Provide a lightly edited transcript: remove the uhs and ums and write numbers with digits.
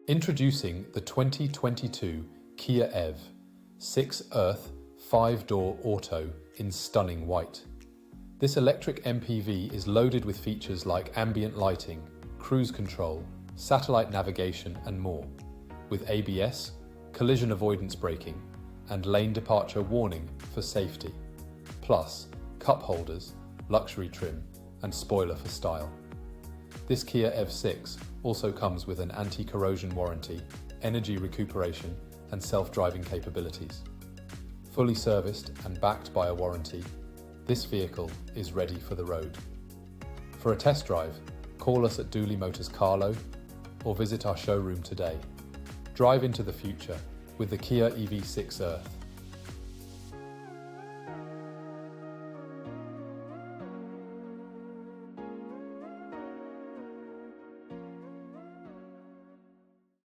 Introducing the 2022 Kia Ev6 Earth 5-door auto in stunning white. This electric MPV is loaded with features like ambient lighting, cruise control, satellite navigation and more, with ABS, collision avoidance braking, and lane departure warning for safety, plus cup holders, luxury trim, and spoiler for style. This Kia Ev6 also comes with an anti-corrosion warranty, energy recuperation, and self-driving capabilities. Fully serviced and backed by a warranty, this vehicle is ready for the road. For a test drive, call us at Dooley Motors Carlow or visit our showroom today. Drive into the future with the Kia EV6 Earth.